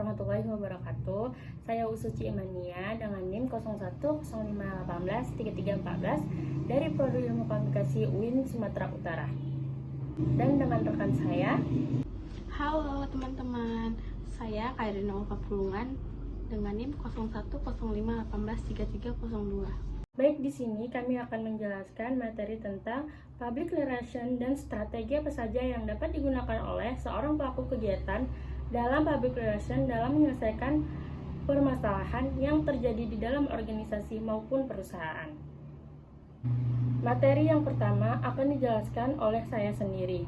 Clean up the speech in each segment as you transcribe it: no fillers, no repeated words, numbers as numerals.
warahmatullahi wabarakatuh. Saya Usuci Imania dengan NIM 0105183314 dari Prodi Ilmu Komunikasi UIN Sumatera Utara. Dan dengan rekan saya. Halo teman-teman, saya Kairina Ulfa Pulungan dengan NIM 0105183302. Baik, di sini kami akan menjelaskan materi tentang public relation dan strategi apa saja yang dapat digunakan oleh seorang pelaku kegiatan dalam public relation dalam menyelesaikan permasalahan yang terjadi di dalam organisasi maupun perusahaan. Materi yang pertama akan dijelaskan oleh saya sendiri,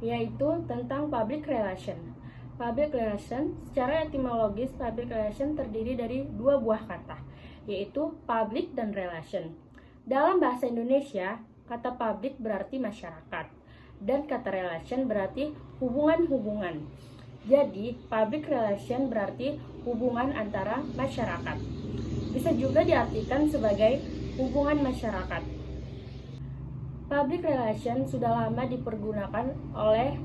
yaitu tentang public relation. Public relation, secara etimologis public relation terdiri dari dua buah kata, yaitu public dan relation. Dalam bahasa Indonesia, kata public berarti masyarakat, dan kata relation berarti hubungan-hubungan. Jadi, public relation berarti hubungan antara masyarakat. Bisa juga diartikan sebagai hubungan masyarakat. Public relation sudah lama dipergunakan oleh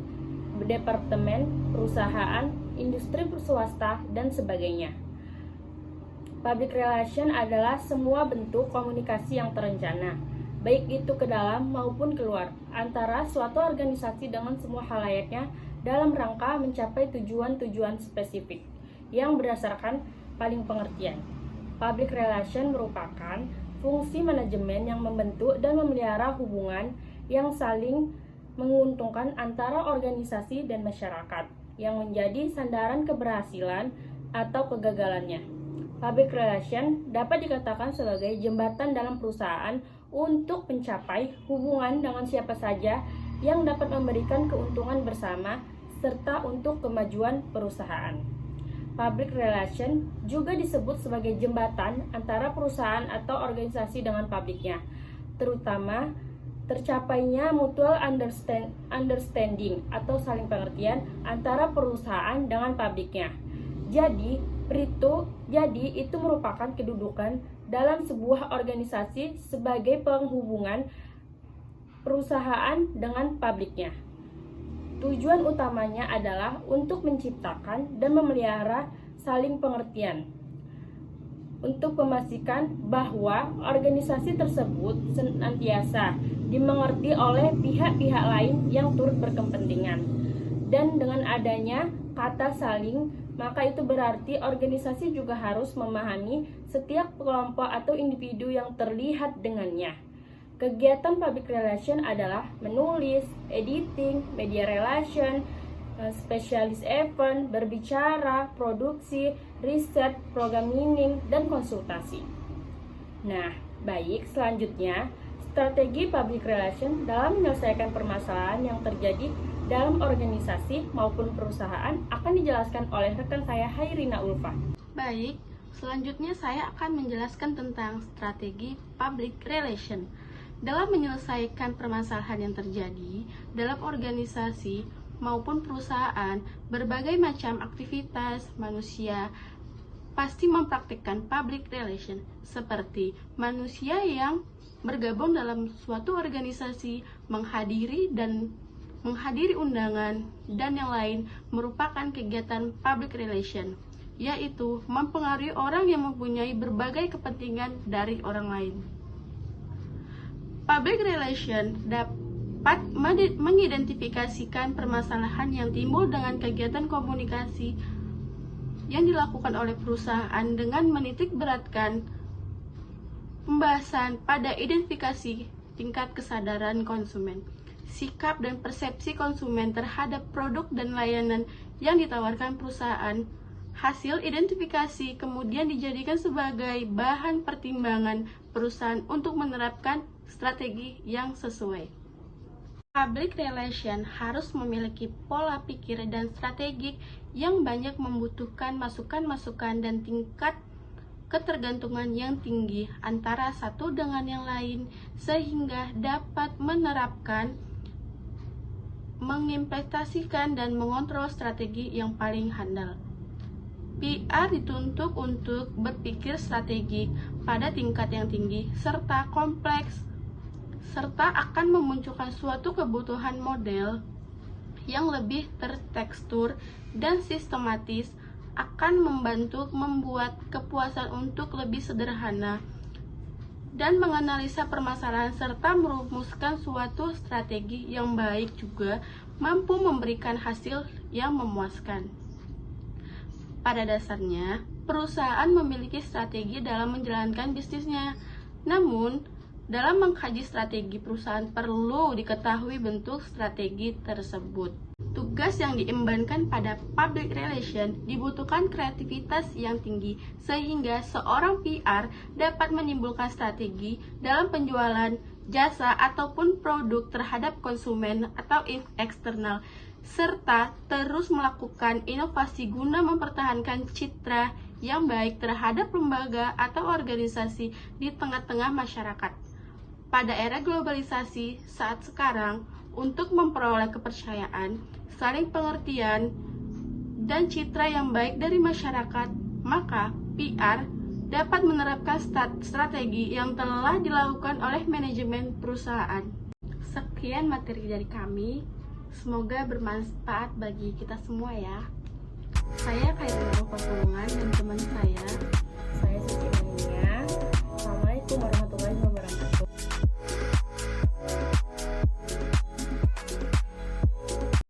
departemen, perusahaan, industri swasta, dan sebagainya. Public relation adalah semua bentuk komunikasi yang terencana, baik itu ke dalam maupun keluar, antara suatu organisasi dengan semua halayaknya dalam rangka mencapai tujuan-tujuan spesifik yang berdasarkan paling pengertian. Public relation merupakan fungsi manajemen yang membentuk dan memelihara hubungan yang saling menguntungkan antara organisasi dan masyarakat, yang menjadi sandaran keberhasilan atau kegagalannya. Public relation dapat dikatakan sebagai jembatan dalam perusahaan untuk mencapai hubungan dengan siapa saja yang dapat memberikan keuntungan bersama serta untuk kemajuan perusahaan. Public relation juga disebut sebagai jembatan antara perusahaan atau organisasi dengan publiknya, terutama tercapainya mutual understanding atau saling pengertian antara perusahaan dengan publiknya. Jadi itu merupakan kedudukan dalam sebuah organisasi sebagai penghubungan perusahaan dengan publiknya. Tujuan utamanya adalah untuk menciptakan dan memelihara saling pengertian, untuk memastikan bahwa organisasi tersebut senantiasa dimengerti oleh pihak-pihak lain yang turut berkepentingan. Dan dengan adanya kata saling, maka itu berarti organisasi juga harus memahami setiap kelompok atau individu yang terlihat dengannya. Kegiatan public relation adalah menulis, editing, media relation, spesialis event, berbicara, produksi, riset, programming, dan konsultasi. Nah, baik, selanjutnya strategi public relation dalam menyelesaikan permasalahan yang terjadi dalam organisasi maupun perusahaan akan dijelaskan oleh rekan saya Hairina Ulfa. Baik, selanjutnya saya akan menjelaskan tentang strategi public relation. Dalam menyelesaikan permasalahan yang terjadi dalam organisasi maupun perusahaan, berbagai macam aktivitas manusia pasti mempraktikkan public relation, seperti manusia yang bergabung dalam suatu organisasi, menghadiri undangan, dan yang lain merupakan kegiatan public relation, yaitu mempengaruhi orang yang mempunyai berbagai kepentingan dari orang lain. Public relation dapat mengidentifikasikan permasalahan yang timbul dengan kegiatan komunikasi yang dilakukan oleh perusahaan dengan menitik beratkan pembahasan pada identifikasi tingkat kesadaran konsumen, sikap dan persepsi konsumen terhadap produk dan layanan yang ditawarkan perusahaan. Hasil identifikasi kemudian dijadikan sebagai bahan pertimbangan perusahaan untuk menerapkan strategi yang sesuai. Public relation harus memiliki pola pikir dan strategi yang banyak membutuhkan masukan-masukan dan tingkat ketergantungan yang tinggi antara satu dengan yang lain, sehingga dapat menerapkan, mengimplementasikan, dan mengontrol strategi yang paling handal. PR dituntut untuk berpikir strategik pada tingkat yang tinggi serta kompleks, serta akan memunculkan suatu kebutuhan model yang lebih tertekstur dan sistematis akan membantu membuat kepuasan untuk lebih sederhana dan menganalisa permasalahan serta merumuskan suatu strategi yang baik juga mampu memberikan hasil yang memuaskan. Pada dasarnya, perusahaan memiliki strategi dalam menjalankan bisnisnya. Namun, dalam mengkaji strategi perusahaan perlu diketahui bentuk strategi tersebut. Tugas yang diembankan pada public relation dibutuhkan kreativitas yang tinggi sehingga seorang PR dapat menimbulkan strategi dalam penjualan jasa ataupun produk terhadap konsumen atau eksternal serta terus melakukan inovasi guna mempertahankan citra yang baik terhadap lembaga atau organisasi di tengah-tengah masyarakat. Pada era globalisasi saat sekarang, untuk memperoleh kepercayaan, saling pengertian, dan citra yang baik dari masyarakat, maka PR dapat menerapkan strategi yang telah dilakukan oleh manajemen perusahaan. Sekian materi dari kami, semoga bermanfaat bagi kita semua ya. Saya Khairul Fasulungan dan teman saya